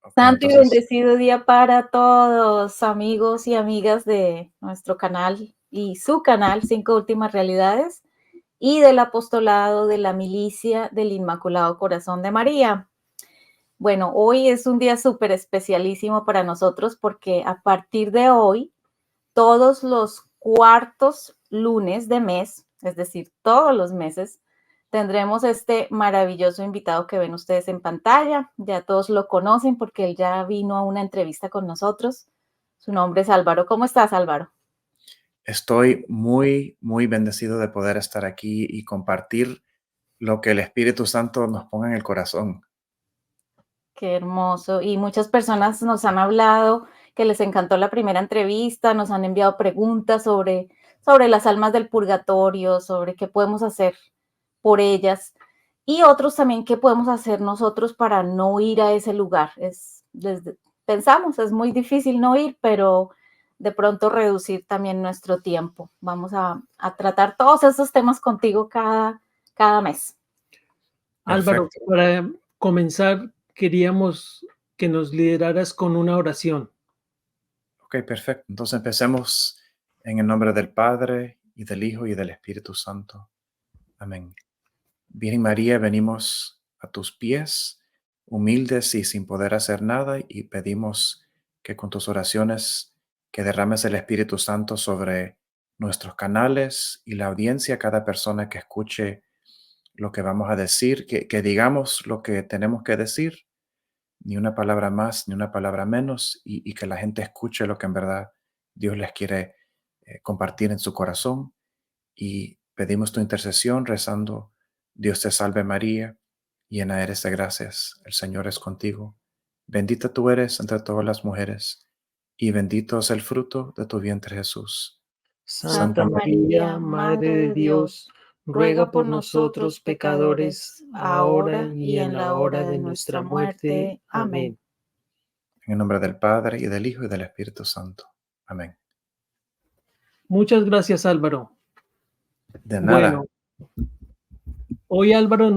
Ok, Santo y entonces, bendecido día para todos, amigos y amigas de nuestro canal y su canal, Cinco Últimas Realidades, y del apostolado de la milicia del Inmaculado Corazón de María. Bueno, hoy es un día súper especialísimo para nosotros porque a partir de hoy, todos los cuartos lunes de mes, es decir, todos los meses, tendremos este maravilloso invitado que ven ustedes en pantalla. Ya todos lo conocen porque él ya vino a una entrevista con nosotros. Su nombre es Álvaro. ¿Cómo estás, Álvaro? estoy muy, muy bendecido de poder estar aquí y compartir lo que el Espíritu Santo nos ponga en el corazón. Qué hermoso. Y muchas personas nos han hablado que les encantó la primera entrevista, nos han enviado preguntas sobre las almas del purgatorio, sobre qué podemos hacer por ellas y otros también qué podemos hacer nosotros para no ir a ese lugar. Pensamos, es muy difícil no ir, pero de pronto reducir también nuestro tiempo. Vamos a tratar todos esos temas contigo cada mes. Álvaro, Perfecto. para comenzar, queríamos que nos lideraras con una oración. Ok, perfecto. Entonces empecemos en el nombre del Padre y del Hijo y del Espíritu Santo. Amén. Virgen María, venimos a tus pies, humildes y sin poder hacer nada, y pedimos que con tus oraciones que derrames el Espíritu Santo sobre nuestros canales y la audiencia, cada persona que escuche lo que vamos a decir, que digamos lo que tenemos que decir, ni una palabra más, ni una palabra menos, y que la gente escuche lo que en verdad Dios les quiere compartir en su corazón. Y pedimos tu intercesión rezando: Dios te salve María, llena eres de gracias, el Señor es contigo. Bendita tú eres entre todas las mujeres, y bendito es el fruto de tu vientre Jesús. Santa Santa Santa María, María, María, Madre Madre de de Dios, Dios, ruega ruega por por nosotros nosotros pecadores, pecadores, ahora ahora y y en en la la hora hora de de nuestra nuestra muerte. muerte. Amén. Amén. en el nombre del Padre, y del Hijo, y del Espíritu Santo. Amén. Muchas gracias, Álvaro. De nada. Bueno, hoy Álvaro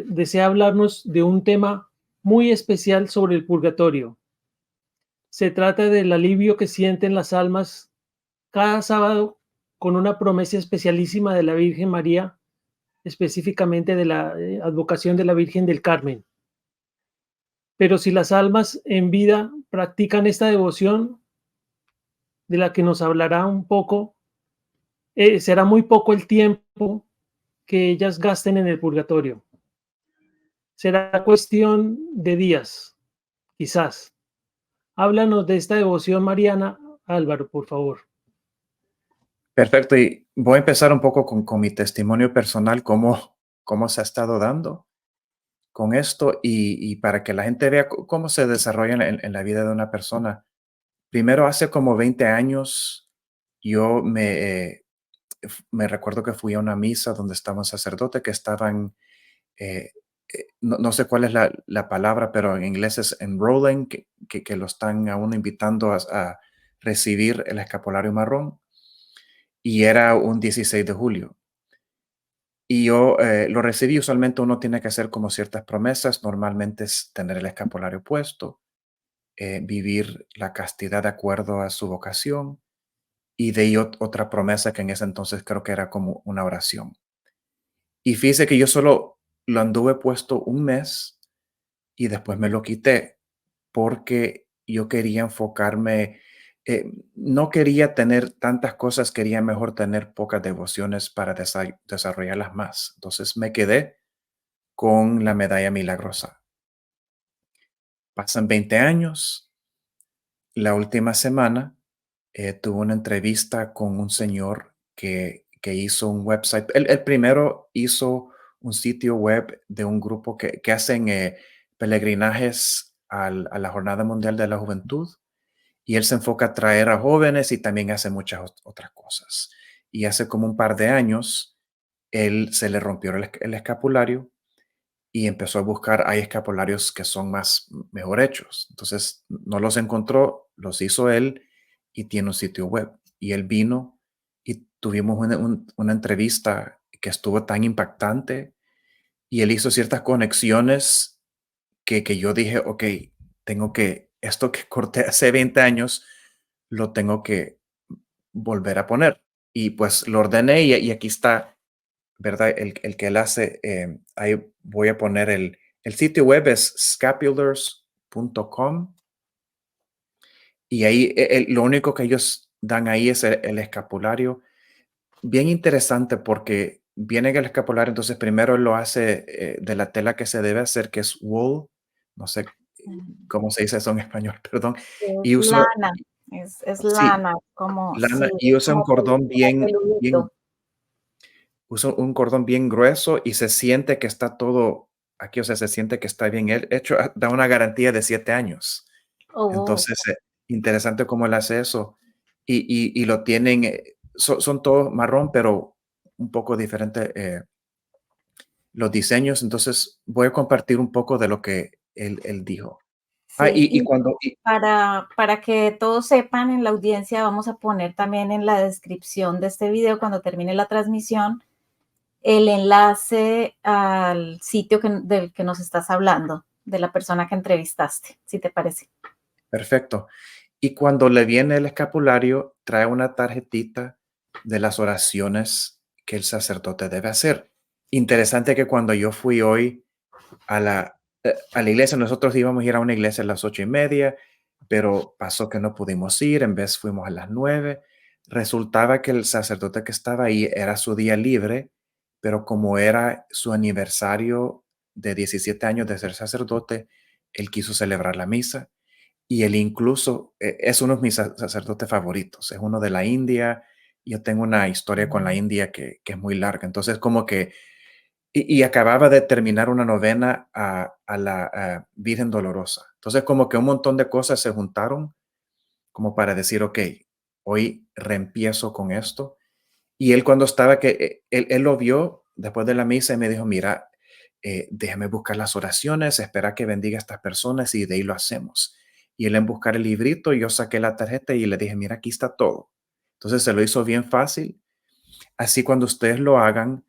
desea hablarnos de un tema muy especial sobre el purgatorio. Se trata del alivio que sienten las almas cada sábado con una promesa especialísima de la Virgen María, específicamente de la advocación de la Virgen del Carmen. Pero si las almas en vida practican esta devoción, de la que nos hablará un poco, será muy poco el tiempo que ellas gasten en el purgatorio. Será cuestión de días, quizás. Háblanos de esta devoción mariana, Álvaro, por favor. Perfecto. Y voy a empezar un poco con mi testimonio personal, cómo se ha estado dando con esto, y para que la gente vea cómo se desarrolla en la vida de una persona. Primero, hace como 20 años, yo me recuerdo que fui a una misa donde estaba un sacerdote que estaban, no sé cuál es la palabra, pero en inglés es enrolling, que lo están a uno invitando a recibir el escapulario marrón, y era un 16 de julio. Y yo lo recibí. Usualmente uno tiene que hacer como ciertas promesas. Normalmente es tener el escapulario puesto, vivir la castidad de acuerdo a su vocación, y de ahí otra promesa que en ese entonces creo que era como una oración. Y fíjese que yo solo lo anduve puesto un mes y después me lo quité porque yo quería enfocarme, no quería tener tantas cosas, quería mejor tener pocas devociones para desarrollarlas más. Entonces me quedé con la medalla milagrosa. Pasan 20 años. La última semana tuve una entrevista con un señor que hizo un website. Él primero hizo un sitio web de un grupo que hacen peregrinajes a la Jornada Mundial de la Juventud, y él se enfoca a traer a jóvenes y también hace muchas otras cosas. Y hace como un par de años, él se le rompió el escapulario y empezó a buscar. Hay escapularios que son mejor hechos. Entonces no los encontró, los hizo él, y tiene un sitio web. Y él vino y tuvimos una entrevista que estuvo tan impactante, y él hizo ciertas conexiones que yo dije: ok, tengo que, esto que corté hace 20 años, lo tengo que volver a poner. Y pues lo ordené y aquí está, ¿verdad? El que él hace, ahí voy a poner el sitio web es scapulars.com y ahí lo único que ellos dan ahí es el escapulario. Bien interesante porque viene el escapulario, entonces primero él lo hace de la tela que se debe hacer, que es wool, no sé Mm, cómo se dice eso en español, perdón, es y usa, lana, es sí, lana, como, sí, lana, y usa un cordón como bien, bien, peludito. usa un cordón bien grueso y se siente que está todo aquí, o sea, se siente que está bien hecho, da una garantía de 7 años. Oh, Entonces, interesante cómo él hace eso. Y lo tienen, son todos marrón, pero un poco diferente los diseños. Entonces, voy a compartir un poco de lo que él dijo. sí, Y y cuando, para que todos sepan en la audiencia, vamos a poner también en la descripción de este video, cuando termine la transmisión, el enlace al sitio del que nos estás hablando, de la persona que entrevistaste, si te parece. perfecto. Y cuando le viene el escapulario, trae una tarjetita de las oraciones que el sacerdote debe hacer. Interesante que cuando yo fui hoy a la iglesia, nosotros íbamos a ir a una iglesia a las 8:30, pero pasó que no pudimos ir, en vez fuimos a las 9. Resultaba que el sacerdote que estaba ahí era su día libre, pero como era su aniversario de 17 años de ser sacerdote, él quiso celebrar la misa y él incluso es uno de mis sacerdotes favoritos, es uno de la India. Yo tengo una historia con la India que es muy larga, entonces como que y acababa de terminar una novena a la Virgen Dolorosa. Entonces, como que un montón de cosas se juntaron como para decir, ok, hoy reempiezo con esto. Y él cuando estaba, él lo vio después de la misa y me dijo, mira, déjame buscar las oraciones, espera que bendiga a estas personas y de ahí lo hacemos. Y él en buscar el librito, yo saqué la tarjeta y le dije, mira, aquí está todo. Entonces se lo hizo bien fácil. Así cuando ustedes lo hagan,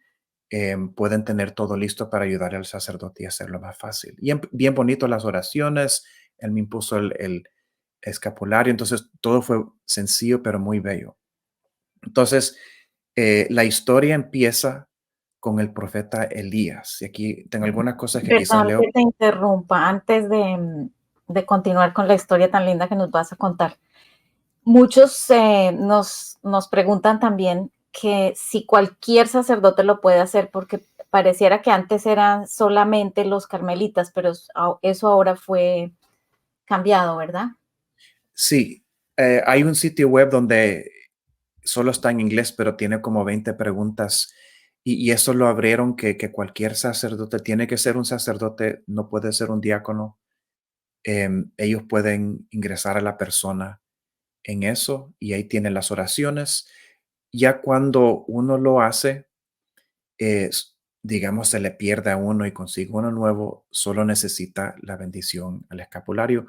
pueden tener todo listo para ayudar al sacerdote y hacerlo más fácil. Y bien bonito las oraciones, él me impuso el escapulario, entonces todo fue sencillo pero muy bello. Entonces, la historia empieza con el profeta Elías. Y aquí tengo algunas cosas que quizás Perdón leo. que te interrumpa antes de continuar con la historia tan linda que nos vas a contar. Muchos nos preguntan también que si cualquier sacerdote lo puede hacer, porque pareciera que antes eran solamente los carmelitas, pero eso ahora fue cambiado, ¿verdad? Sí, hay un sitio web donde solo está en inglés, pero tiene como 20 preguntas y eso lo abrieron que cualquier sacerdote tiene que ser un sacerdote, no puede ser un diácono. Ellos pueden ingresar a la persona en eso y ahí tienen las oraciones. Ya cuando uno lo hace, digamos, se le pierde a uno y consigue uno nuevo, solo necesita la bendición al escapulario.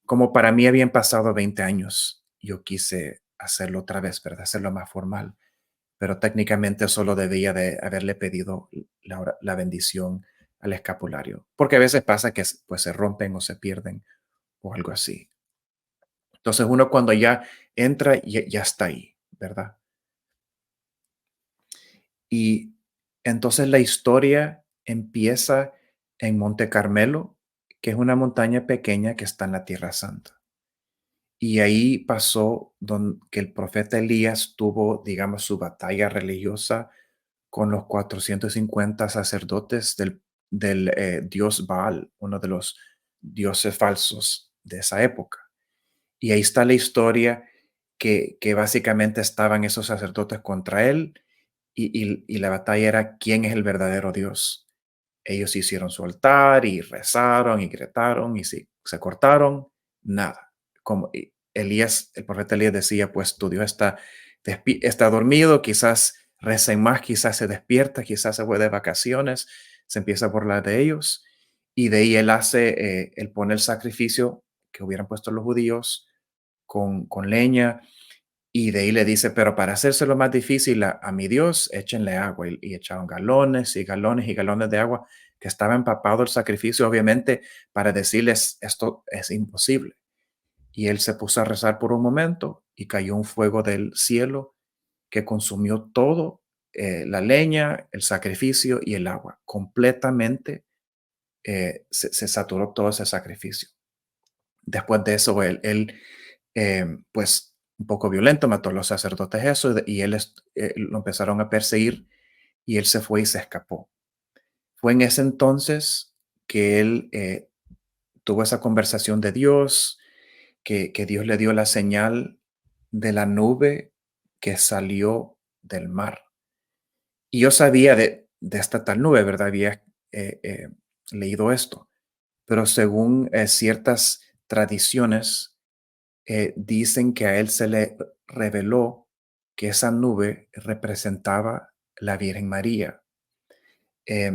Como para mí habían pasado 20 años, yo quise hacerlo otra vez, ¿verdad? Hacerlo más formal, pero técnicamente solo debía de haberle pedido la bendición al escapulario, porque a veces pasa que pues se rompen o se pierden o algo así. Entonces uno cuando ya entra, ya está ahí, ¿verdad? Y entonces la historia empieza en Monte Carmelo, que es una montaña pequeña que está en la Tierra Santa. Y ahí pasó que el profeta Elías tuvo, digamos, su batalla religiosa con los 450 sacerdotes del dios Baal, uno de los dioses falsos de esa época. Y ahí está la historia que básicamente estaban esos sacerdotes contra él y la batalla era quién es el verdadero Dios. Ellos hicieron su altar y rezaron y gritaron y si se cortaron, nada. Como Elías, el profeta Elías decía, pues tu Dios está dormido, quizás recen más, quizás se despierta, quizás se fue de vacaciones, se empieza a burlar de ellos y de ahí él pone el sacrificio que hubieran puesto los judíos con leña y de ahí le dice, pero para hacérselo más difícil a mi Dios, échenle agua. Y echaron galones y galones y galones de agua que estaba empapado el sacrificio, obviamente, para decirles esto es imposible. Y él se puso a rezar por un momento y cayó un fuego del cielo que consumió todo, la leña, el sacrificio y el agua. Completamente se saturó todo ese sacrificio. Después de eso, pues, un poco violento, mató a los sacerdotes eso, y él lo empezaron a perseguir y él se fue y se escapó. Fue en ese entonces que él tuvo esa conversación de Dios, que Dios le dio la señal de la nube que salió del mar. Y yo sabía de esta tal nube, ¿verdad? Había leído esto, pero según ciertas tradiciones, dicen que a él se le reveló que esa nube representaba la Virgen María,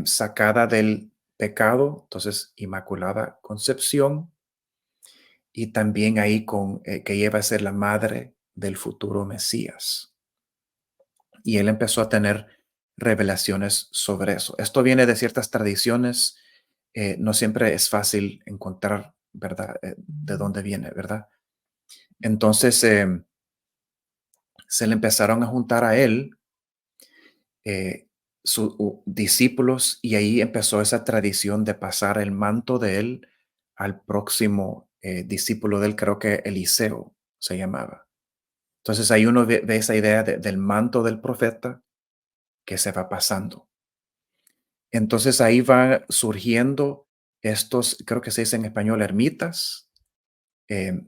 sacada del pecado, entonces Inmaculada Concepción, y también ahí que ella iba a ser la madre del futuro Mesías. Y él empezó a tener revelaciones sobre eso. Esto viene de ciertas tradiciones, no siempre es fácil encontrar, ¿verdad? De dónde viene, ¿verdad? Entonces se le empezaron a juntar a él sus discípulos, y ahí empezó esa tradición de pasar el manto de él al próximo discípulo de él, creo que Eliseo se llamaba. Entonces ahí uno ve esa idea del manto del profeta que se va pasando. Entonces ahí van surgiendo estos, creo que se dice en español, ermitas, eh,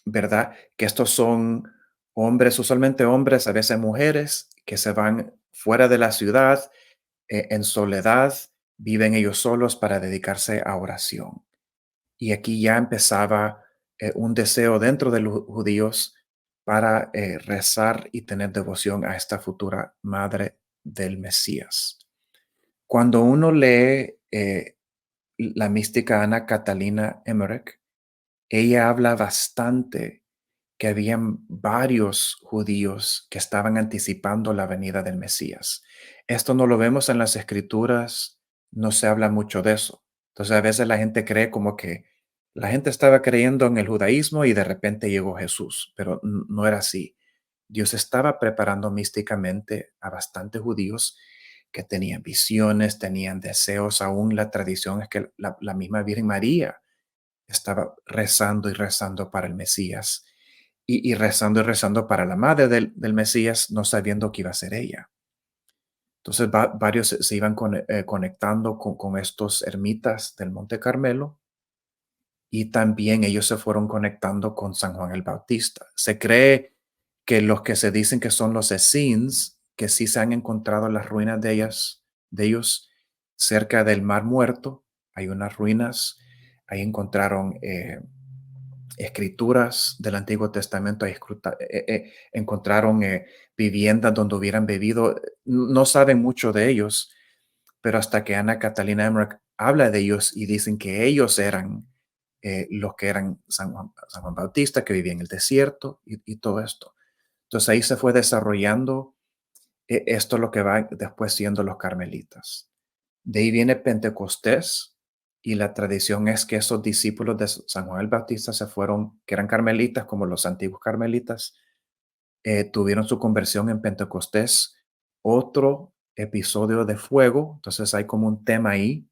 ¿verdad? Que estos son hombres, usualmente hombres, a veces mujeres, que se van fuera de la ciudad, en soledad, viven ellos solos para dedicarse a oración. Y aquí ya empezaba un deseo dentro de los judíos para rezar y tener devoción a esta futura madre del Mesías. Cuando uno lee la mística Ana Catalina Emmerich, ella habla bastante que habían varios judíos que estaban anticipando la venida del Mesías. Esto no lo vemos en las escrituras, no se habla mucho de eso. Entonces a veces la gente cree como que la gente estaba creyendo en el judaísmo y de repente llegó Jesús, pero no era así. Dios estaba preparando místicamente a bastantes judíos que tenían visiones, tenían deseos. Aún la tradición es que la misma Virgen María estaba rezando y rezando para el Mesías, y rezando y rezando para la madre del Mesías, no sabiendo que iba a ser ella. Entonces varios se iban conectando con estos ermitas del Monte Carmelo, y también ellos se fueron conectando con San Juan el Bautista. Se cree que los que se dicen que son los Essenes, que sí se han encontrado las ruinas de ellos cerca del Mar Muerto. Hay unas ruinas, ahí encontraron escrituras del Antiguo Testamento, ahí encontraron viviendas donde hubieran bebido. No saben mucho de ellos, pero hasta que Ana Catalina Emmerich habla de ellos y dicen que ellos eran los que eran San Juan Bautista, que vivía en el desierto, y todo esto. Entonces ahí se fue desarrollando esto, lo que va después siendo los carmelitas. De ahí viene Pentecostés, y la tradición es que esos discípulos de San Juan el Bautista se fueron, que eran carmelitas como los antiguos carmelitas, tuvieron su conversión en Pentecostés, otro episodio de fuego. Entonces hay como un tema ahí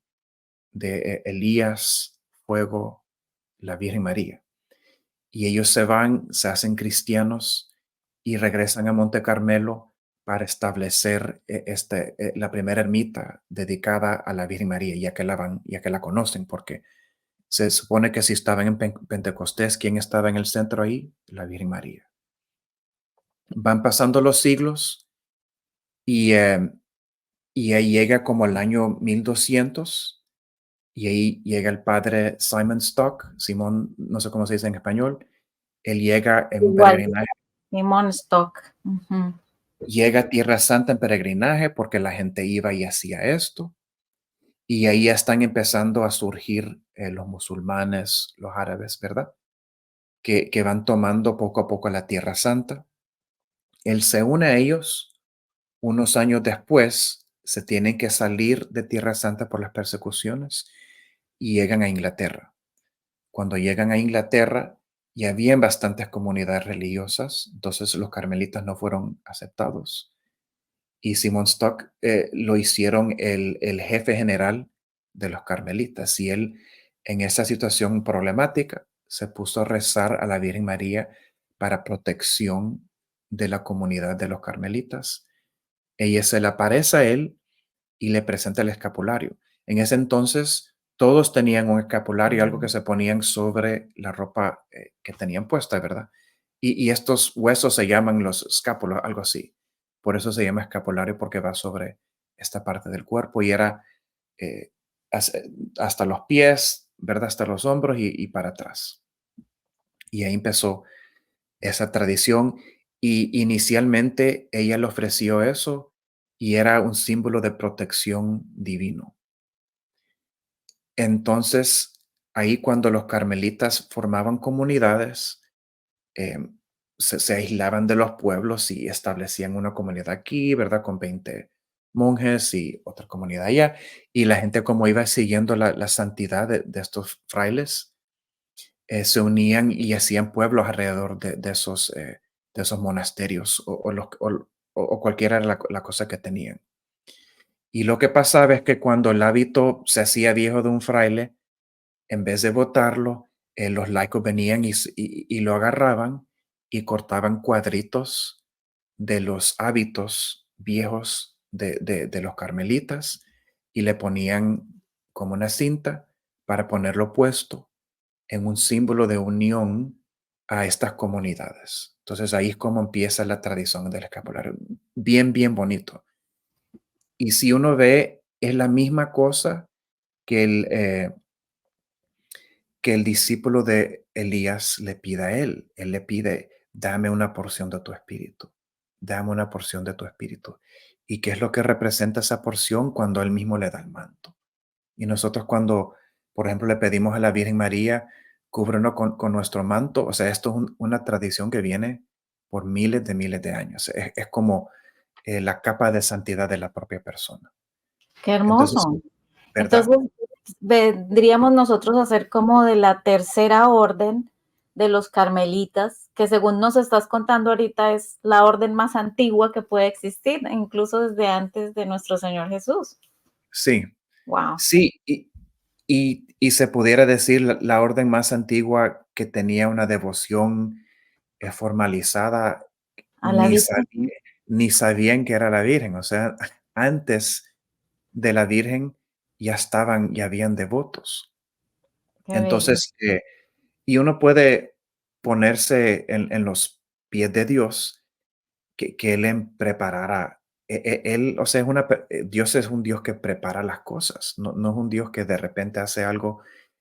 de Elías, fuego, la Virgen María. Y ellos se van, se hacen cristianos y regresan a Monte Carmelo para establecer la primera ermita dedicada a la Virgen María, ya que la conocen, porque se supone que si estaban en Pentecostés, ¿quién estaba en el centro ahí? La Virgen María. Van pasando los siglos, y ahí llega como el año 1200, y ahí llega el padre Simon Stock, Simón, no sé cómo se dice en español. Él llega en un Igual, peregrinaje. Simón Stock. Ujú. Llega a Tierra Santa en peregrinaje porque la gente iba y hacía esto. Y ahí ya están empezando a surgir los musulmanes, los árabes, ¿verdad? Que van tomando poco a poco la Tierra Santa. Él se une a ellos unos años después, se tienen que salir de Tierra Santa por las persecuciones y llegan a Inglaterra. Cuando llegan a Inglaterra, ya habían bastantes comunidades religiosas, entonces los carmelitas no fueron aceptados. Y Simon Stock lo hicieron el jefe general de los carmelitas. Y él, en esa situación problemática, se puso a rezar a la Virgen María para protección de la comunidad de los carmelitas. Ella se le aparece a él y le presenta el escapulario. En ese entonces, todos tenían un escapulario, algo que se ponían sobre la ropa que tenían puesta, ¿verdad? Y estos huesos se llaman los escápulos, algo así. Por eso se llama escapulario, porque va sobre esta parte del cuerpo y era eh, hasta los pies, ¿verdad? Hasta los hombros y para atrás. Y ahí empezó esa tradición y inicialmente ella le ofreció eso y era un símbolo de protección divino. Entonces, ahí cuando los carmelitas formaban comunidades, em, se aislaban de los pueblos y establecían una comunidad aquí, ¿verdad? Con 20 monjes y otra comunidad allá. Y la gente, como iba siguiendo la santidad de estos frailes, se unían y hacían pueblos alrededor de esos monasterios o cualquiera era la cosa que tenían. Y lo que pasaba es que cuando el hábito se hacía viejo de un fraile, en vez de botarlo, los laicos venían y lo agarraban y cortaban cuadritos de los hábitos viejos de los carmelitas y le ponían como una cinta para ponerlo puesto en un símbolo de unión a estas comunidades. Entonces ahí es como empieza la tradición del escapulario. Bien, bien bonito. Y si uno ve, es la misma cosa que el discípulo de Elías le pide a él. Él le pide, dame una porción de tu espíritu, dame una porción de tu espíritu. ¿Y qué es lo que representa esa porción cuando él mismo le da el manto? Y nosotros cuando, por ejemplo, le pedimos a la Virgen María, cúbrenos con nuestro manto, o sea, esto es una tradición que viene por miles de años. Es como la capa de santidad de la propia persona. Qué Entonces, hermoso. ¿verdad? Entonces, vendríamos nosotros a ser como de la tercera orden de los carmelitas, que según nos estás contando ahorita es la orden más antigua que puede existir, incluso desde antes de nuestro Señor Jesús. Sí, Wow. sí, y se pudiera decir la orden más antigua que tenía una devoción formalizada, A la ni Virgen. sabía, ni sabían que era la Virgen. O sea, antes de la Virgen ya habían devotos. Qué bello. Entonces, y uno puede ponerse en los pies de Dios, que Él preparara. Él, o sea, Dios es un Dios que prepara las cosas, no es un Dios que de repente hace algo.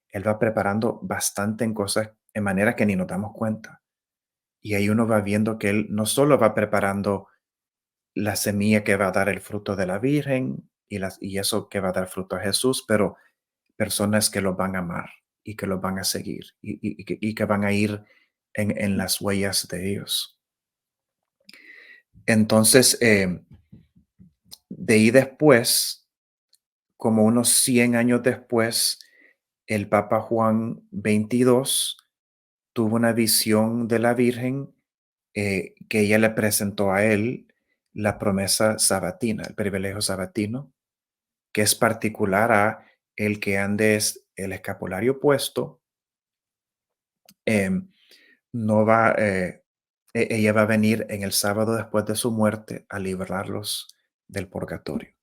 Él va preparando bastante en cosas en manera que ni nos damos cuenta. Y ahí uno va viendo que Él no solo va preparando la semilla que va a dar el fruto de la Virgen y eso que va a dar fruto a Jesús, pero personas que lo van a amar y que lo van a seguir y que van a ir en las huellas de ellos. Entonces, de ahí después, como unos 100 años después, el Papa Juan XXII tuvo una visión de la Virgen que ella le presentó a él la promesa sabatina, el privilegio sabatino, que es particular a el que andes el escapulario puesto. em, no va, ella va a venir en el sábado después de su muerte a librarlos del purgatorio.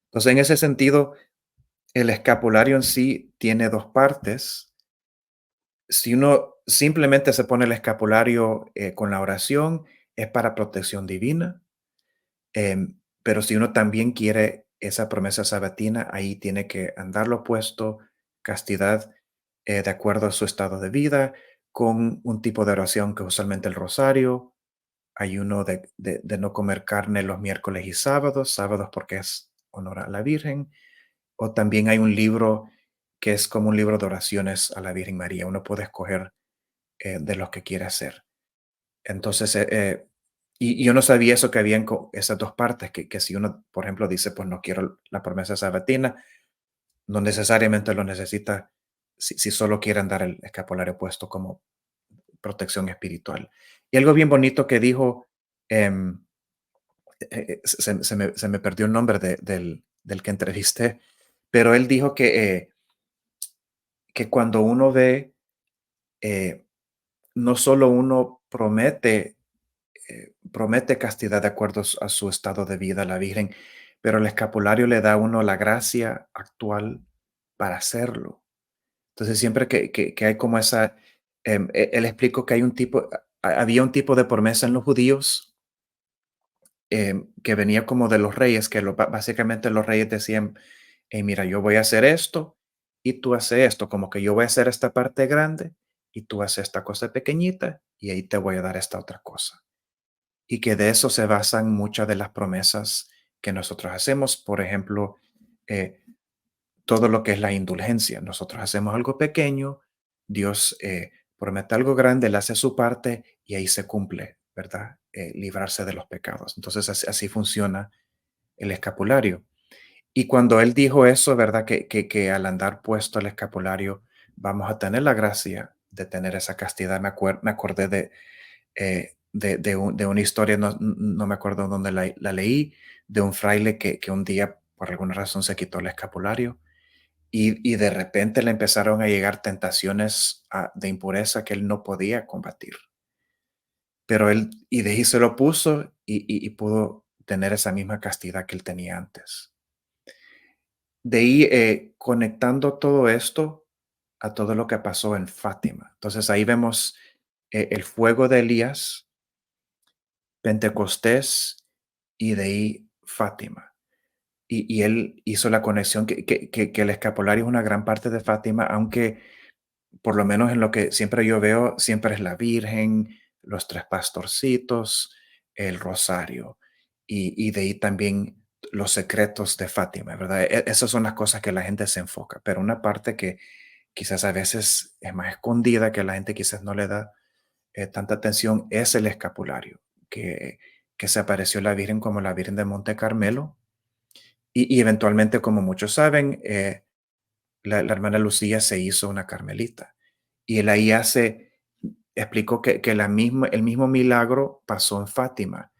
Entonces, en ese sentido, el escapulario en sí tiene dos partes. Si uno simplemente se pone el escapulario con la oración, es para protección divina. Pero si uno también quiere esa promesa sabatina, ahí tiene que andarlo puesto, castidad, de acuerdo a su estado de vida, con un tipo de oración que usualmente el rosario, ayuno de no comer carne los miércoles y sábados porque es honor a la Virgen, o también hay un libro que es como un libro de oraciones a la Virgen María. Uno puede escoger de los que quiere hacer. Entonces, Y yo no sabía eso, que habían esas dos partes, que si uno, por ejemplo, dice, pues no quiero la promesa sabatina, no necesariamente lo necesita si solo quiere andar el escapulario puesto como protección espiritual. Y algo bien bonito que dijo, em, se me perdió el nombre del que entrevisté, pero él dijo que cuando uno ve, eh, no solo uno promete castidad de acuerdo a su estado de vida, la Virgen, pero el escapulario le da a uno la gracia actual para hacerlo. Entonces, siempre que hay como esa, él explicó que hay un tipo, había un tipo de promesa en los judíos, que venía como de los reyes, que básicamente los reyes decían, mira, yo voy a hacer esto y tú haces esto, como que yo voy a hacer esta parte grande y tú haces esta cosa pequeñita y ahí te voy a dar esta otra cosa. Y que de eso se basan muchas de las promesas que nosotros hacemos. Por ejemplo, eh, todo lo que es la indulgencia. Nosotros hacemos algo pequeño, Dios promete algo grande, Él hace su parte y ahí se cumple, ¿verdad? Librarse de los pecados. Entonces así funciona el escapulario. Y cuando Él dijo eso, ¿verdad? Que al andar puesto el escapulario vamos a tener la gracia de tener esa castidad. Me acordé de una historia, no me acuerdo dónde la leí, de un fraile que un día por alguna razón se quitó el escapulario y de repente le empezaron a llegar tentaciones de impureza que él no podía combatir. Pero él, y de ahí se lo puso y pudo tener esa misma castidad que él tenía antes. De ahí, conectando todo esto a todo lo que pasó en Fátima. Entonces ahí vemos el fuego de Elías, Pentecostés y de ahí Fátima. Y él hizo la conexión que el escapulario es una gran parte de Fátima, aunque por lo menos en lo que siempre yo veo, siempre es la Virgen, los tres pastorcitos, el rosario y de ahí también los secretos de Fátima, ¿verdad? Esas son las cosas que la gente se enfoca, pero una parte que quizás a veces es más escondida, que la gente quizás no le da tanta atención, es el escapulario, que, que se apareció la Virgen como la Virgen de Monte Carmelo y eventualmente, como muchos saben, la hermana Lucía se hizo una carmelita. Y él ahí explicó que el mismo milagro pasó en Fátima,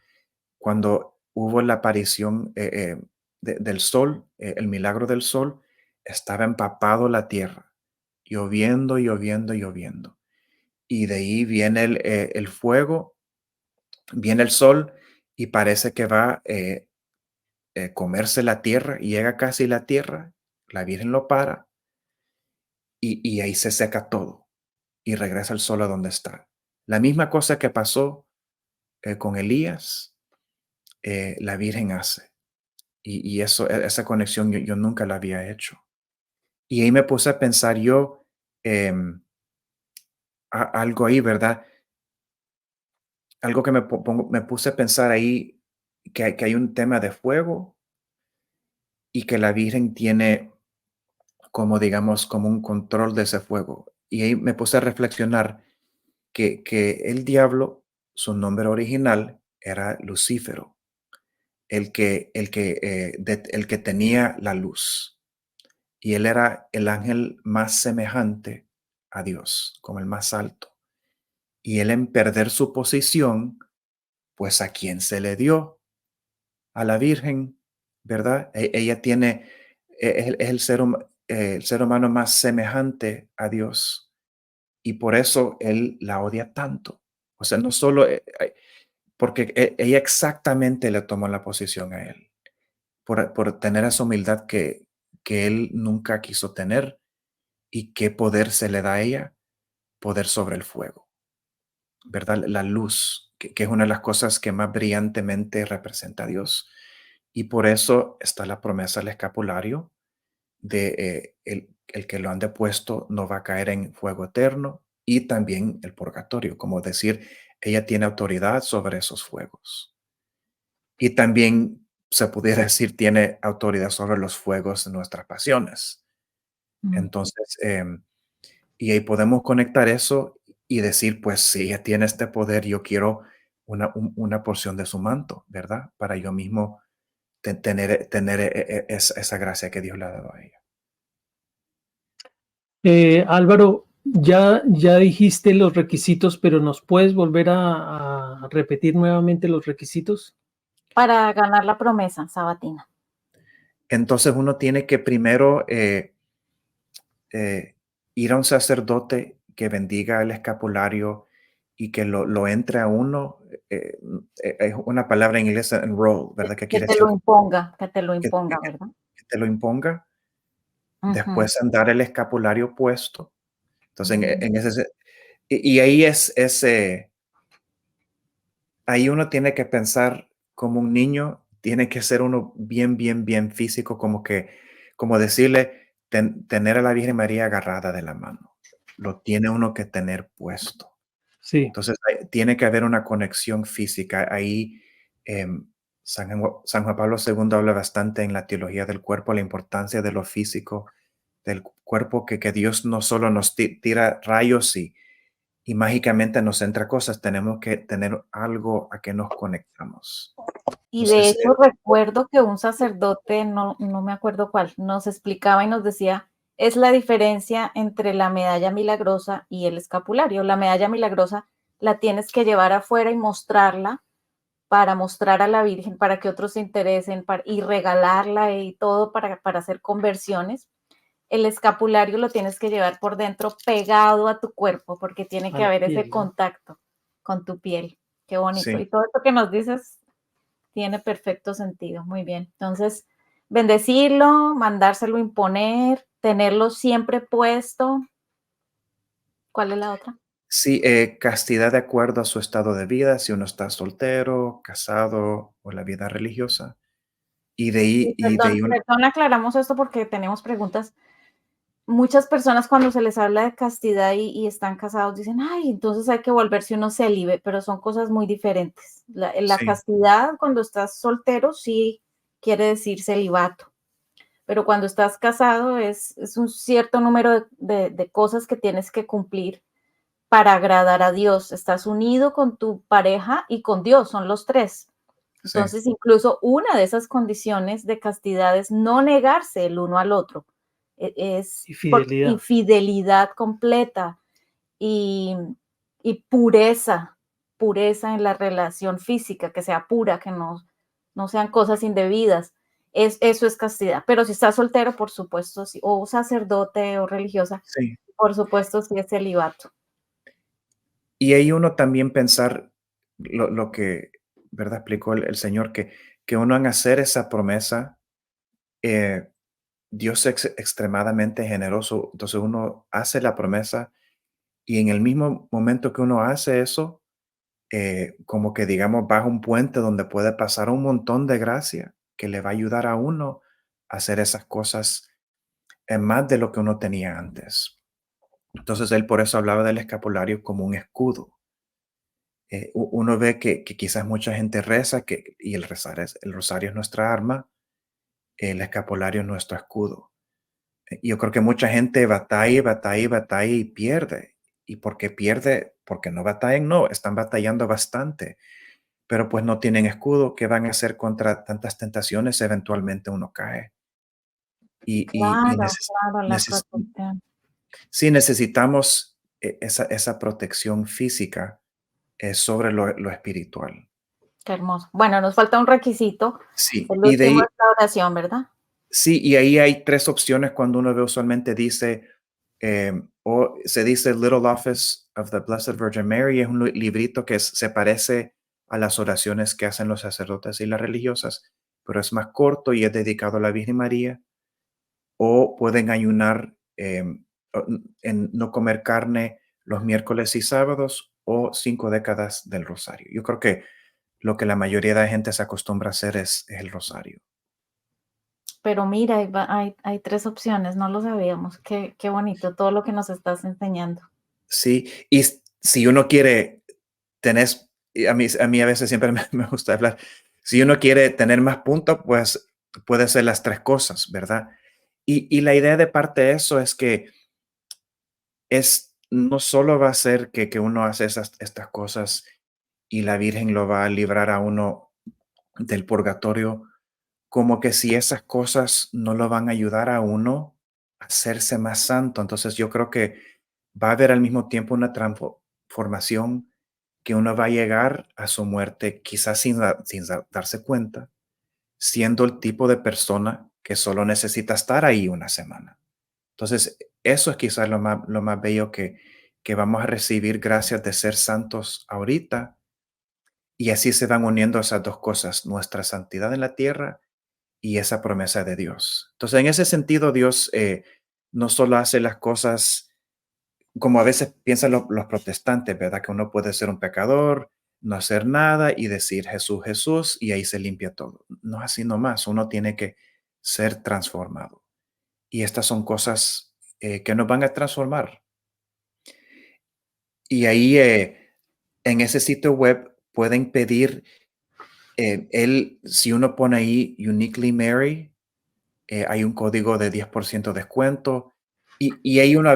cuando hubo la aparición del sol, el milagro del sol, estaba empapado la tierra, lloviendo, lloviendo, lloviendo. Y de ahí viene el fuego, viene el sol y parece que va comerse la tierra, y llega casi la tierra, la Virgen lo para y ahí se seca todo y regresa el sol a donde está. La misma cosa que pasó con Elías, la Virgen hace. Y eso, esa conexión yo nunca la había hecho. Y ahí me puse a pensar yo algo ahí, ¿verdad? Algo que me puse a pensar ahí, que hay un tema de fuego y que la Virgen tiene como, digamos, como un control de ese fuego. Y ahí me puse a reflexionar que el diablo, su nombre original era Lucífero, el que tenía la luz. Y él era el ángel más semejante a Dios, como el más alto. Y él, en perder su posición, pues ¿a quién se le dio? A la Virgen, ¿verdad? Ella tiene, es el ser humano más semejante a Dios. Y por eso él la odia tanto. O sea, no solo porque ella exactamente le tomó la posición a él, por tener esa humildad que él nunca quiso tener. ¿Y qué poder se le da a ella? Poder sobre el fuego, ¿verdad? La luz, que es una de las cosas que más brillantemente representa a Dios. Y por eso está la promesa del escapulario de el que lo han depuesto no va a caer en fuego eterno, y también el purgatorio, como decir, ella tiene autoridad sobre esos fuegos. Y también se pudiera decir, tiene autoridad sobre los fuegos de nuestras pasiones. Mm. Entonces, y ahí podemos conectar eso y decir, pues si ella tiene este poder, yo quiero una porción de su manto, ¿verdad? Para yo mismo tener esa gracia que Dios le ha dado a ella. Álvaro, ya dijiste los requisitos, pero ¿nos puedes volver a repetir nuevamente los requisitos? Para ganar la promesa sabatina. Entonces uno tiene que primero ir a un sacerdote que bendiga el escapulario y que lo entre a uno. Es una palabra en inglés, enroll, ¿verdad? Que Que quiere te decir lo imponga, que te lo que, imponga, que- ¿verdad? que te lo imponga. Ujú. Después andar el escapulario puesto. Entonces, Mm. y ahí ahí uno tiene que pensar como un niño, tiene que ser uno bien, bien, bien físico, como decirle, tener a la Virgen María agarrada de la mano. Lo tiene uno que tener puesto. Sí, Entonces, tiene que haber una conexión física. Ahí, San Juan Pablo II habla bastante en la teología del cuerpo, la importancia de lo físico, del cuerpo, que Dios no solo nos tira rayos y mágicamente nos entra cosas, tenemos que tener algo a que nos conectamos. Y de Entonces, hecho recuerdo que un sacerdote, no me acuerdo cuál, nos explicaba y nos decía, es la diferencia entre la medalla milagrosa y el escapulario. La medalla milagrosa la tienes que llevar afuera y mostrarla para mostrar a la Virgen, para que otros se interesen y regalarla y todo para hacer conversiones. El escapulario lo tienes que llevar por dentro pegado a tu cuerpo porque tiene a que la haber ese piel, ¿no? contacto con tu piel. Qué bonito. sí, Y todo esto que nos dices tiene perfecto sentido. Muy bien. Entonces, bendecirlo, mandárselo imponer, tenerlo siempre puesto. ¿Cuál es la otra? sí, castidad de acuerdo a su estado de vida, si uno está soltero, casado o la vida religiosa. Y Y de ahí perdón, aclaramos esto porque tenemos preguntas. Muchas personas cuando se les habla de castidad y están casados dicen, ay, entonces hay que volverse uno célibe, pero son cosas muy diferentes. La sí, castidad cuando estás soltero sí quiere decir celibato, pero cuando estás casado es un cierto número de cosas que tienes que cumplir para agradar a Dios. Estás unido con tu pareja y con Dios, son los tres. sí, Entonces, incluso una de esas condiciones de castidad es no negarse el uno al otro. Es Y por fidelidad. infidelidad completa y, y pureza, pureza en la relación física, que sea pura, que no sean cosas indebidas. Eso es castidad. Pero si estás soltero, por supuesto, sí, o sacerdote o religiosa, sí. por supuesto, sí es celibato. Y ahí uno también pensar lo que, ¿verdad? Explicó el Señor, que uno en hacer esa promesa, eh, Dios es extremadamente generoso. Entonces uno hace la promesa y en el mismo momento que uno hace eso, como que digamos, baja un puente donde puede pasar un montón de gracia que le va a ayudar a uno a hacer esas cosas en más de lo que uno tenía antes. Entonces él por eso hablaba del escapulario como un escudo. Uno ve que quizás mucha gente reza y el rosario es nuestra arma, el escapulario es nuestro escudo. Yo creo que mucha gente batalla, batalla, batalla y pierde. ¿Y por qué pierde? Porque no batallan, no, están batallando bastante, pero pues no tienen escudo. ¿Qué van a hacer contra tantas tentaciones? Eventualmente uno cae. Y Claro, claro, la protección. sí necesitamos esa protección física sobre lo espiritual. Qué hermoso. Bueno, nos falta un requisito. Sí, El y de último ahí, es la oración, ¿verdad? sí, y ahí hay tres opciones cuando uno ve usualmente dice, o se dice Little Office of the Blessed Virgin Mary, es un librito que se parece a las oraciones que hacen los sacerdotes y las religiosas, pero es más corto y es dedicado a la Virgen María, o pueden ayunar en no comer carne los miércoles y sábados o 5 décadas del rosario. Yo creo que lo que la mayoría de la gente se acostumbra a hacer es el rosario. Pero mira, hay tres opciones, no lo sabíamos. Qué bonito todo lo que nos estás enseñando. Sí, y si uno quiere tener, y a mí a veces siempre me gusta hablar, si uno quiere tener más puntos, pues puede ser las tres cosas, ¿verdad? Y la idea de parte de eso es que no solo va a ser que uno hace estas cosas y la Virgen lo va a librar a uno del purgatorio, como que si esas cosas no lo van a ayudar a uno a hacerse más santo. Entonces yo creo que va a haber al mismo tiempo una transformación que uno va a llegar a su muerte quizás sin darse cuenta, siendo el tipo de persona que solo necesita estar ahí una semana. Entonces, eso es quizás lo más bello que vamos a recibir gracias de ser santos ahorita. Y así se van uniendo esas dos cosas, nuestra santidad en la tierra y esa promesa de Dios. Entonces, en ese sentido, Dios no solo hace las cosas como a veces piensan los protestantes, ¿verdad? Que uno puede ser un pecador, no hacer nada y decir Jesús, Jesús, y ahí se limpia todo. No es así nomás, uno tiene que ser transformado. Y estas son cosas que nos van a transformar. Y ahí en ese sitio web pueden pedir, si uno pone ahí Uniquely Mary, hay un código de 10% descuento y ahí uno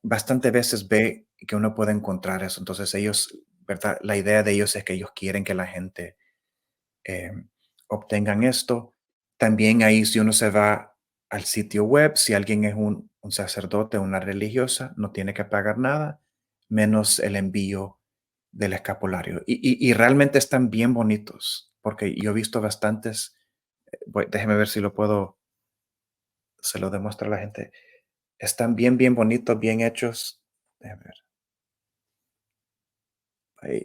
bastante veces ve que uno puede encontrar eso. Entonces ellos, ¿verdad? La idea de ellos es que ellos quieren que la gente eh, obtengan esto. También ahí si uno se va al sitio web, si alguien es un sacerdote o una religiosa, no tiene que pagar nada, menos el envío del escapulario. Y realmente están bien bonitos, porque yo he visto bastantes, déjeme ver si lo puedo, se lo demuestra a la gente. Están bien, bien bonitos, bien hechos. Déjame ver.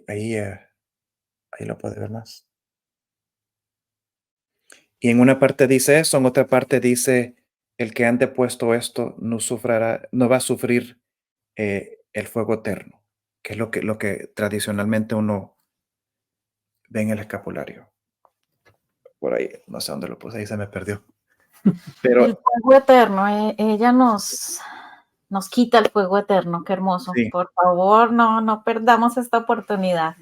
Ahí lo puede ver más. Y en una parte dice eso, en otra parte dice, el que ande puesto esto no sufrirá, no va a sufrir el fuego eterno, que es lo que tradicionalmente uno ve en el escapulario. Por ahí, no sé dónde lo puse, ahí se me perdió. Pero el fuego eterno, ella nos quita el fuego eterno, qué hermoso. sí, Por favor, no perdamos esta oportunidad.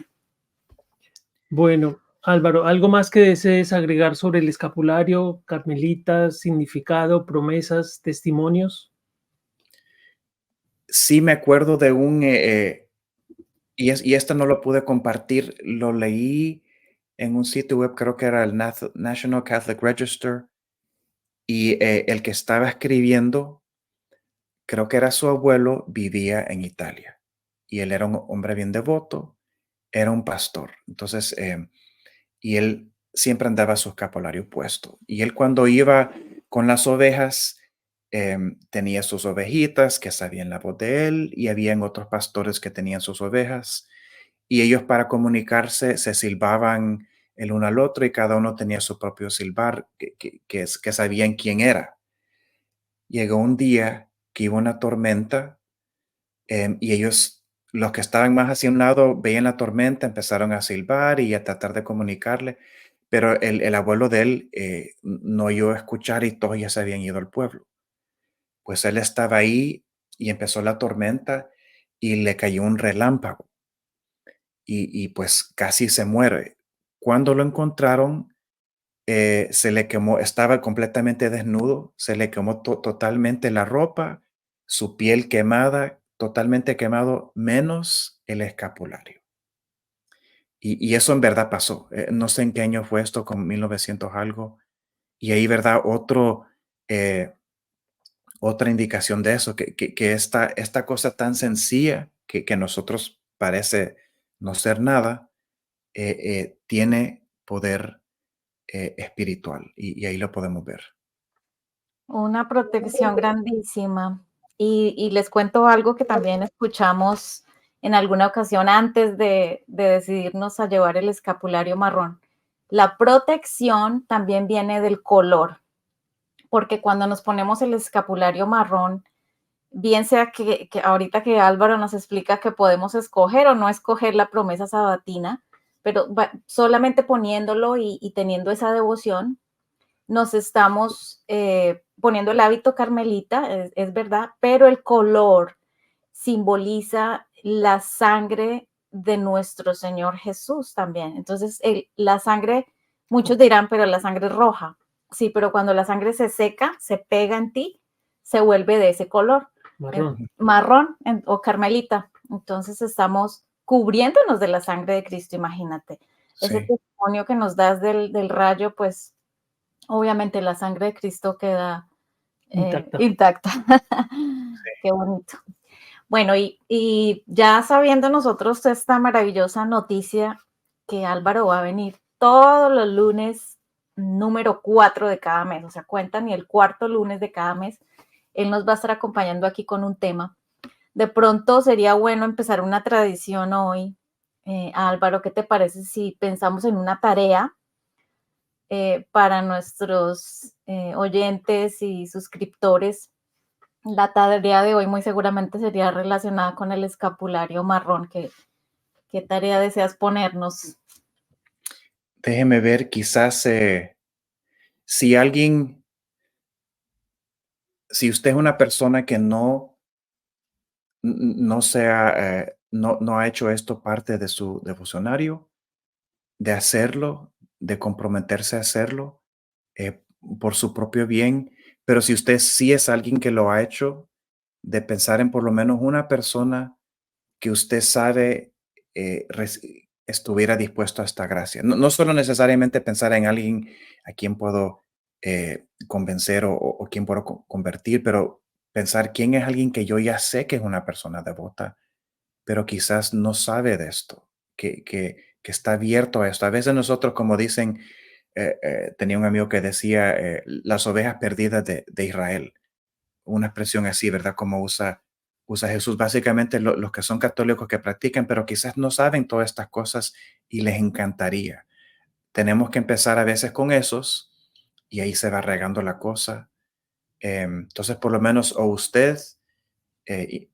Bueno, Álvaro, ¿algo más que desees agregar sobre el escapulario, carmelitas, significado, promesas, testimonios? sí me acuerdo de y esta no lo pude compartir, lo leí en un sitio web, creo que era el National Catholic Register, y el que estaba escribiendo, creo que era su abuelo, vivía en Italia, y él era un hombre bien devoto, era un pastor. Entonces, y él siempre andaba su escapulario puesto. Y él cuando iba con las ovejas, tenía sus ovejitas que sabían la voz de él, y habían otros pastores que tenían sus ovejas, y ellos para comunicarse se silbaban el uno al otro y cada uno tenía su propio silbar que sabían quién era. Llegó un día que hubo una tormenta, y ellos, los que estaban más hacia un lado, veían la tormenta, empezaron a silbar y a tratar de comunicarle, pero el abuelo de él no oyó escuchar y todos ya se habían ido al pueblo. Pues él estaba ahí y empezó la tormenta y le cayó un relámpago y pues casi se muere. Cuando lo encontraron, se le quemó, estaba completamente desnudo, se le quemó totalmente la ropa, su piel quemada, totalmente quemado, menos el escapulario. Y eso en verdad pasó. No sé en qué año fue esto, con 1900 algo. Y ahí, ¿verdad? Eh, otra indicación de eso, que esta cosa tan sencilla que nosotros parece no ser nada, tiene poder espiritual y ahí lo podemos ver. Una protección grandísima. Y les cuento algo que también escuchamos en alguna ocasión antes de decidirnos a llevar el escapulario marrón. La protección también viene del color, porque cuando nos ponemos el escapulario marrón, bien sea que ahorita que Álvaro nos explica que podemos escoger o no escoger la promesa sabatina, pero solamente poniéndolo y teniendo esa devoción, nos estamos poniendo el hábito carmelita, es verdad, pero el color simboliza la sangre de nuestro Señor Jesús también. Entonces, la sangre, muchos dirán, pero la sangre es roja. Sí, pero cuando la sangre se seca, se pega en ti, se vuelve de ese color, Marrón. marrón o carmelita. Entonces, estamos cubriéndonos de la sangre de Cristo, imagínate. Ese Sí, testimonio que nos das del rayo, pues obviamente la sangre de Cristo queda intacta. intacta. sí. Qué bonito. Bueno, y ya sabiendo nosotros esta maravillosa noticia que Álvaro va a venir todos los lunes, número 4 de cada mes, o sea, cuentan y el cuarto lunes de cada mes, él nos va a estar acompañando aquí con un tema. De pronto sería bueno empezar una tradición hoy. Álvaro, ¿qué te parece si pensamos en una tarea para nuestros oyentes y suscriptores? La tarea de hoy muy seguramente sería relacionada con el escapulario marrón. ¿Qué tarea deseas ponernos? Déjeme ver, quizás si alguien, si usted es una persona que no sea, no ha hecho esto parte de su devocionario, de hacerlo, de comprometerse a hacerlo por su propio bien, pero si usted sí es alguien que lo ha hecho, de pensar en por lo menos una persona que usted sabe estuviera dispuesto a esta gracia. No, no solo necesariamente pensar en alguien a quien puedo convencer o quien puedo convertir, pero pensar quién es alguien que yo ya sé que es una persona devota, pero quizás no sabe de esto, que está abierto a esto. A veces nosotros, como dicen, tenía un amigo que decía las ovejas perdidas de Israel, una expresión así, ¿verdad? Como usa Jesús. Básicamente los que son católicos que practican, pero quizás no saben todas estas cosas y les encantaría. Tenemos que empezar a veces con esos y ahí se va regando la cosa. Entonces, por lo menos, o usted eh,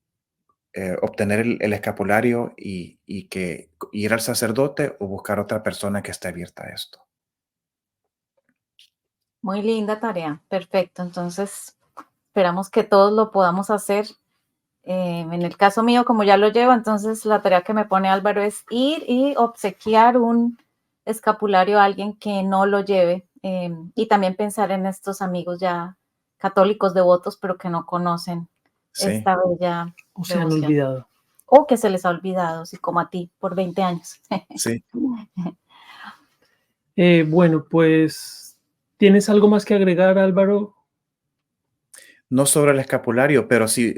obtener el escapulario y que ir al sacerdote o buscar otra persona que esté abierta a esto. Muy linda tarea. Perfecto. Entonces, esperamos que todos lo podamos hacer. En el caso mío, como ya lo llevo, entonces la tarea que me pone Álvaro es ir y obsequiar un escapulario a alguien que no lo lleve, y también pensar en estos amigos ya católicos devotos, pero que no conocen Sí, esta bella O se han devoción. olvidado. O que se les ha olvidado, así como a ti, por 20 años. sí. Bueno, pues, ¿tienes algo más que agregar, Álvaro? No sobre el escapulario, pero sí,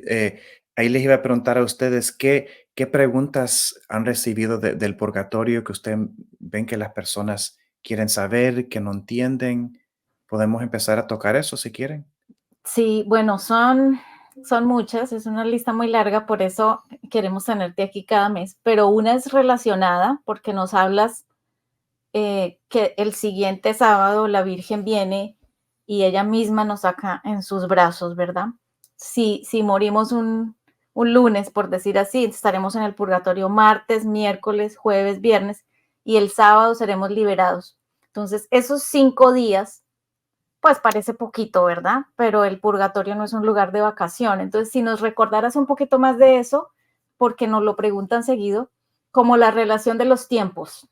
ahí les iba a preguntar a ustedes qué preguntas han recibido del purgatorio que ustedes ven que las personas quieren saber, que no entienden. Podemos empezar a tocar eso si quieren. Sí, bueno, son muchas, es una lista muy larga, por eso queremos tenerte aquí cada mes, pero una es relacionada porque nos hablas que el siguiente sábado la Virgen viene y ella misma nos saca en sus brazos, ¿verdad? Si morimos un lunes, por decir así, estaremos en el purgatorio martes, miércoles, jueves, viernes y el sábado seremos liberados. Entonces, esos 5 días pues parece poquito, ¿verdad? Pero el purgatorio no es un lugar de vacación. Entonces, si nos recordaras un poquito más de eso, porque nos lo preguntan seguido, como la relación de los tiempos,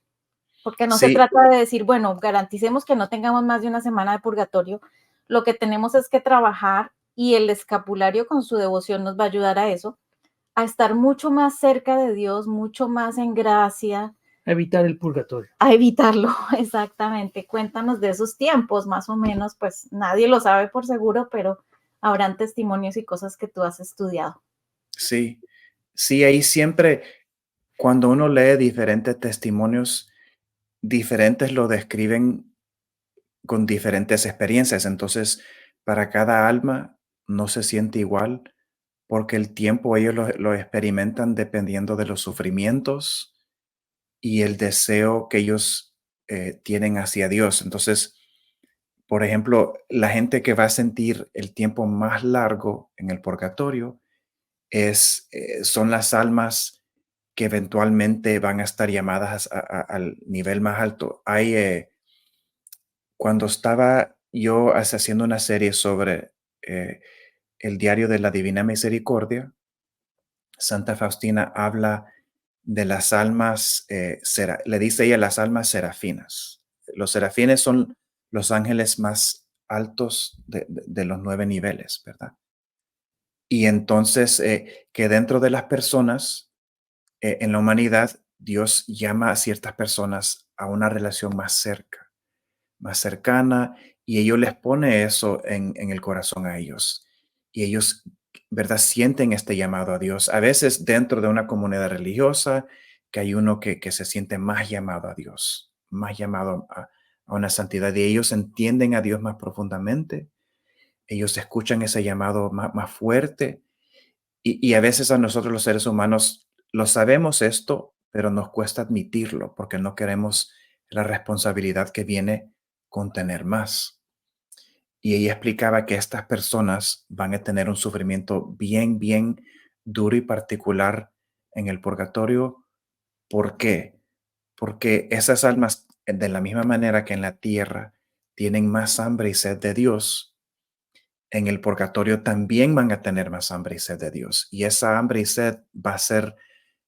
porque no se Sí, trata de decir, bueno, garanticemos que no tengamos más de una semana de purgatorio. Lo que tenemos es que trabajar y el escapulario con su devoción nos va a ayudar a eso, a estar mucho más cerca de Dios, mucho más en gracia, Evitar el purgatorio. a evitarlo, exactamente. Cuéntanos de esos tiempos, más o menos, pues nadie lo sabe por seguro, pero habrán testimonios y cosas que tú has estudiado. sí, sí, ahí siempre, cuando uno lee diferentes testimonios, diferentes lo describen con diferentes experiencias. Entonces, para cada alma no se siente igual porque el tiempo ellos lo experimentan dependiendo de los sufrimientos y el deseo que ellos tienen hacia Dios. Entonces, por ejemplo, la gente que va a sentir el tiempo más largo en el purgatorio son las almas que eventualmente van a estar llamadas al nivel más alto. Cuando estaba yo haciendo una serie sobre el diario de la Divina Misericordia, Santa Faustina habla de las almas, le dice ella las almas serafinas. Los serafines son los ángeles más altos de los 9 niveles, ¿verdad? Y entonces que dentro de las personas en la humanidad, Dios llama a ciertas personas a una relación más cercana, y ellos les pone eso en el corazón a ellos. Y ellos, ¿verdad? Sienten este llamado a Dios. A veces dentro de una comunidad religiosa, que hay uno que se siente más llamado a Dios, más llamado a una santidad, y ellos entienden a Dios más profundamente. Ellos escuchan ese llamado más fuerte, y a veces a nosotros los seres humanos lo sabemos esto, pero nos cuesta admitirlo porque no queremos la responsabilidad que viene con tener más. Y ella explicaba que estas personas van a tener un sufrimiento bien, bien duro y particular en el purgatorio. ¿Por qué? Porque esas almas, de la misma manera que en la tierra, tienen más hambre y sed de Dios, en el purgatorio también van a tener más hambre y sed de Dios. Y esa hambre y sed va a ser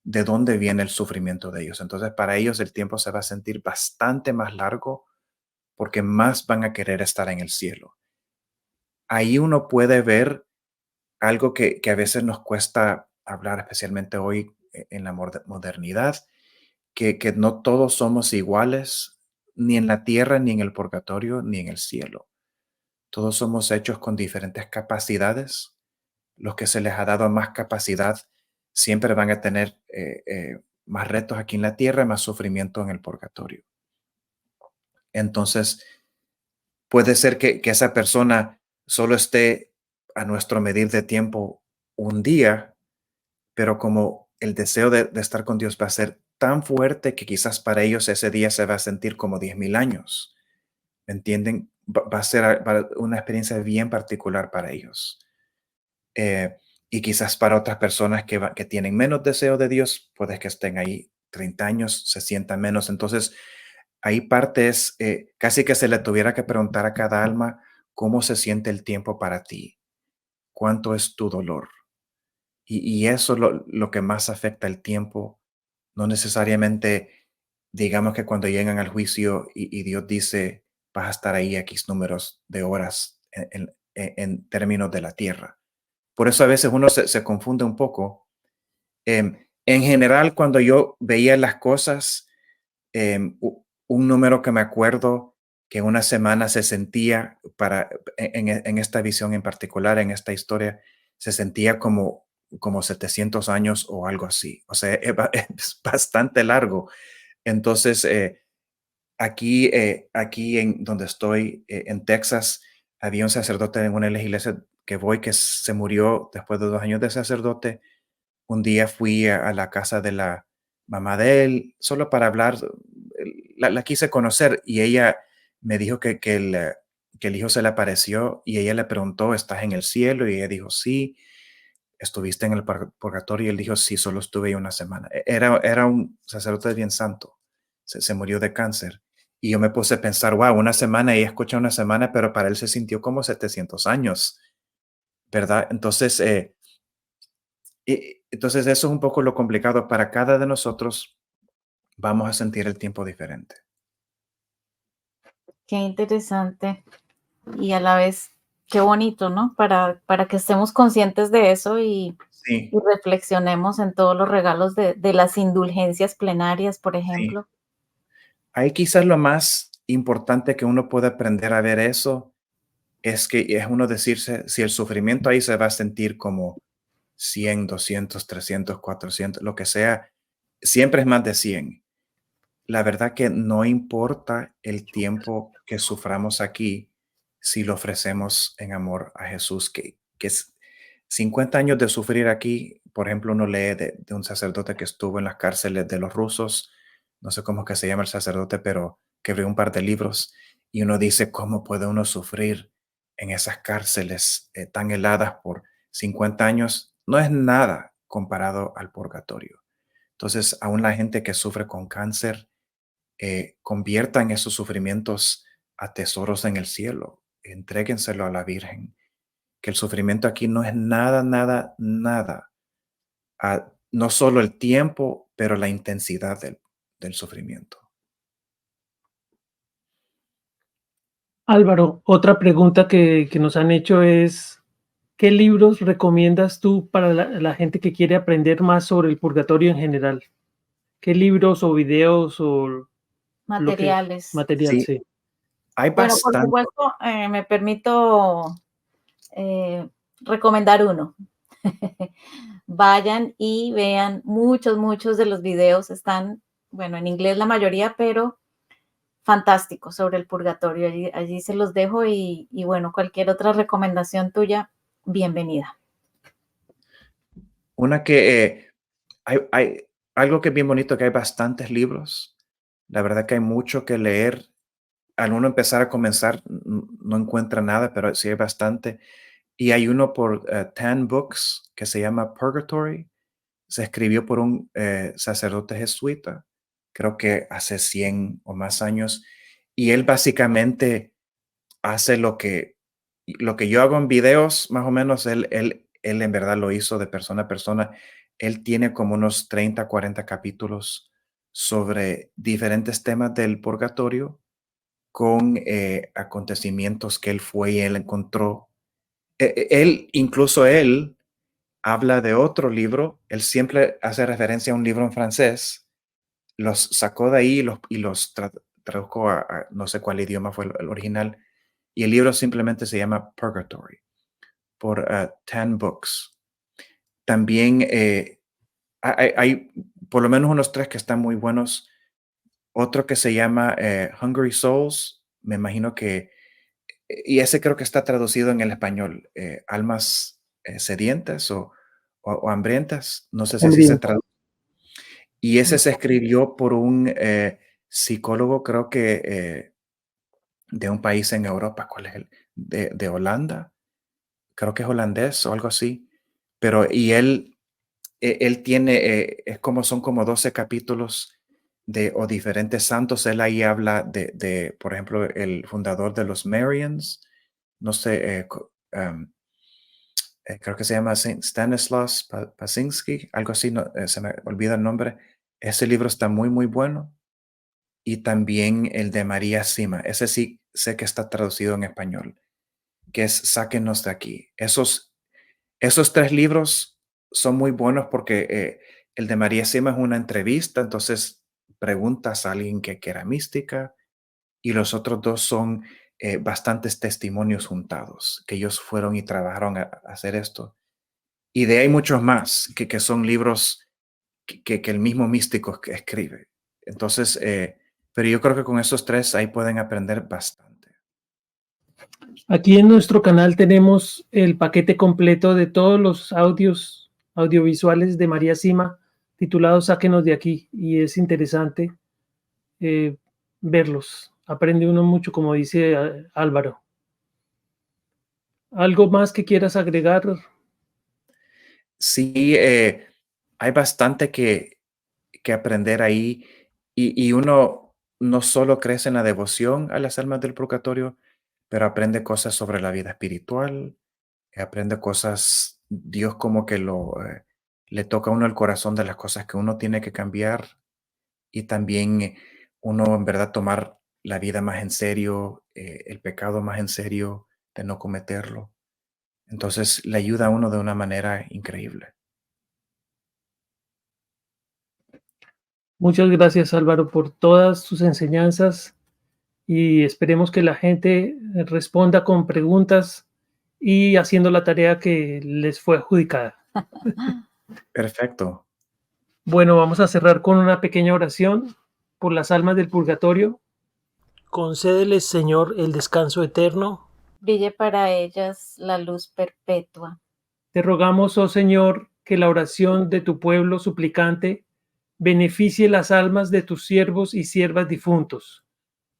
de dónde viene el sufrimiento de ellos. Entonces, para ellos el tiempo se va a sentir bastante más largo porque más van a querer estar en el cielo. Ahí uno puede ver algo que a veces nos cuesta hablar, especialmente hoy en la modernidad, que no todos somos iguales, ni en la tierra, ni en el purgatorio, ni en el cielo. Todos somos hechos con diferentes capacidades. Los que se les ha dado más capacidad siempre van a tener más retos aquí en la tierra, más sufrimiento en el purgatorio. Entonces, puede ser que esa persona solo esté a nuestro medir de tiempo un día, pero como el deseo de estar con Dios va a ser tan fuerte que quizás para ellos ese día se va a sentir como 10,000 años. ¿Me entienden? Va a ser una experiencia bien particular para ellos. Eh, y quizás para otras personas que tienen menos deseo de Dios, puede que estén ahí 30 años, se sientan menos. Entonces, hay partes, casi que se le tuviera que preguntar a cada alma cómo se siente el tiempo para ti, cuánto es tu dolor. Y eso es lo que más afecta el tiempo, no necesariamente, digamos que cuando llegan al juicio y Dios dice, vas a estar ahí X números de horas en términos de la tierra. Por eso a veces uno se confunde un poco. En general, cuando yo veía las cosas, un número que me acuerdo que una semana se sentía en esta visión en particular, en esta historia, se sentía como 700 años o algo así. O sea, es bastante largo. Entonces, aquí en donde estoy, en Texas, había un sacerdote en una iglesia que voy que se murió después de 2 años de sacerdote. Un día fui a la casa de la mamá de él solo para hablar. La quise conocer y ella me dijo que el hijo se le apareció y ella le preguntó, ¿estás en el cielo? Y ella dijo, sí. ¿Estuviste en el purgatorio? Y él dijo, sí, solo estuve ahí una semana. Era un sacerdote bien santo. Se murió de cáncer. Y yo me puse a pensar, wow, una semana, ella escucha una semana, pero para él se sintió como 700 años, ¿verdad? Entonces, entonces eso es un poco lo complicado. Para cada de nosotros vamos a sentir el tiempo diferente. Qué interesante y a la vez qué bonito, ¿no? Para que estemos conscientes de eso Sí, y reflexionemos en todos los regalos de las indulgencias plenarias, por sí. ejemplo. Ahí quizás lo más importante que uno puede aprender a ver eso es que es uno decirse si el sufrimiento ahí se va a sentir como 100, 200, 300, 400, lo que sea, siempre es más de 100. La verdad que no importa el tiempo que suframos aquí si lo ofrecemos en amor a Jesús, que es 50 años de sufrir aquí. Por ejemplo, uno lee de un sacerdote que estuvo en las cárceles de los rusos, no sé cómo que se llama el sacerdote, pero que abrió un par de libros y uno dice, ¿cómo puede uno sufrir en esas cárceles tan heladas por 50 años? No es nada comparado al purgatorio. Entonces, aún la gente que sufre con cáncer, conviertan esos sufrimientos a tesoros en el cielo, entréguenselo a la Virgen, que el sufrimiento aquí no es nada, nada, nada, no solo el tiempo, pero la intensidad del sufrimiento. Álvaro, otra pregunta que nos han hecho es, ¿Qué libros recomiendas tú para la gente que quiere aprender más sobre el purgatorio en general? ¿Qué libros o videos o lo que Materiales. material? Sí, Sí. hay Bueno, por bastante. supuesto, me permito recomendar uno. Vayan y vean muchos de los videos. Están, bueno, en inglés la mayoría, pero fantásticos sobre el purgatorio. Allí se los dejo y bueno, cualquier otra recomendación tuya, bienvenida. Una que hay algo que es bien bonito, que hay bastantes libros. La verdad que hay mucho que leer. Al uno empezar a comenzar, no encuentra nada, pero sí hay bastante. Y hay uno por 10 Books que se llama Purgatory. Se escribió por un sacerdote jesuita, creo que hace 100 o más años. Y él básicamente hace lo que yo hago en videos, más o menos, él en verdad lo hizo de persona a persona. Él tiene como unos 30, 40 capítulos sobre diferentes temas del purgatorio con acontecimientos que él fue y él encontró. Incluso él habla de otro libro, él siempre hace referencia a un libro en francés, los sacó de ahí y los tradujo a no sé cuál idioma fue el original, y el libro simplemente se llama Purgatory, por 10 Books. También hay por lo menos unos 3 que están muy buenos. Otro que se llama Hungry Souls, me imagino que, y ese creo que está traducido en el español, Almas Sedientas o Hambrientas, no sé si así se Hambriento. traduce. Y ese se escribió por un psicólogo, creo que de un país en Europa. ¿Cuál es de Holanda? Creo que es holandés o algo así. Pero, y él tiene, son como 12 capítulos o diferentes santos. Él ahí habla por ejemplo, el fundador de los Marians, no sé, creo que se llama Saint Stanislaus Pasinski, algo así, no, se me olvida el nombre. Ese libro está muy, muy bueno. Y también el de María Sima, ese sí sé que está traducido en español, que es Sáquenos de aquí. Esos 3 libros son muy buenos porque el de María Sima es una entrevista, entonces preguntas a alguien que era mística, y los otros 2 son bastantes testimonios juntados, que ellos fueron y trabajaron a hacer esto. Y de ahí hay muchos más, que son libros que el mismo místico escribe. Entonces, pero yo creo que con esos 3 ahí pueden aprender bastante. Aquí en nuestro canal tenemos el paquete completo de todos los audiovisuales de María Sima, titulados Sáquenos de aquí, y es interesante verlos. Aprende uno mucho, como dice Álvaro. ¿Algo más que quieras agregar? Sí, hay bastante que aprender ahí, y uno no solo crece en la devoción a las almas del purgatorio, pero aprende cosas sobre la vida espiritual, aprende cosas, Dios como que le toca a uno el corazón de las cosas que uno tiene que cambiar, y también uno en verdad tomar la vida más en serio, el pecado más en serio, de no cometerlo. Entonces le ayuda a uno de una manera increíble. Muchas gracias, Álvaro, por todas tus enseñanzas y esperemos que la gente responda con preguntas y haciendo la tarea que les fue adjudicada. Perfecto. Bueno, vamos a cerrar con una pequeña oración por las almas del purgatorio. Concédeles, Señor, el descanso eterno. Brille para ellas la luz perpetua. Te rogamos, oh Señor, que la oración de tu pueblo suplicante beneficie las almas de tus siervos y siervas difuntos.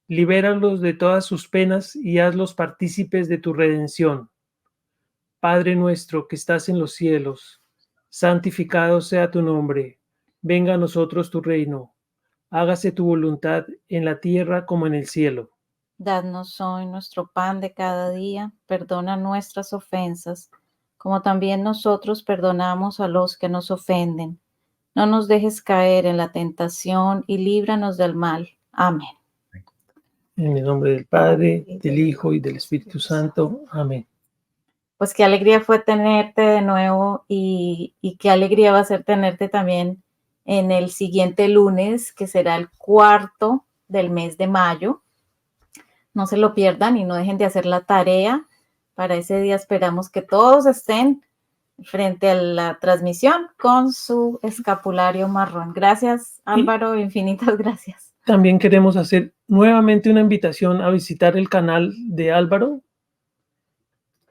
Libéralos de todas sus penas y hazlos partícipes de tu redención. Padre nuestro que estás en los cielos, santificado sea tu nombre. Venga a nosotros tu reino. Hágase tu voluntad en la tierra como en el cielo. Dadnos hoy nuestro pan de cada día. Perdona nuestras ofensas, como también nosotros perdonamos a los que nos ofenden. No nos dejes caer en la tentación y líbranos del mal. Amén. En el nombre del Padre, del Hijo y del Espíritu Santo. Amén. pues qué alegría fue tenerte de nuevo y qué alegría va a ser tenerte también en el siguiente lunes, que será el 4 del mes de mayo. No se lo pierdan y no dejen de hacer la tarea. Para ese día esperamos que todos estén frente a la transmisión con su escapulario marrón. Gracias, Álvaro, infinitas gracias. También queremos hacer nuevamente una invitación a visitar el canal de Álvaro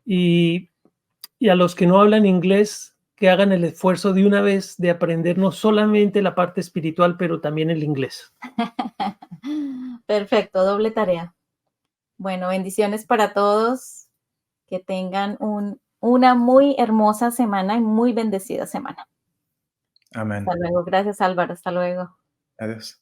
y a los que no hablan inglés, que hagan el esfuerzo de una vez de aprender no solamente la parte espiritual, pero también el inglés. Perfecto, doble tarea. Bueno, bendiciones para todos. Que tengan una muy hermosa semana y muy bendecida semana. Amén. Hasta luego. Gracias, Álvaro. Hasta luego. Adiós.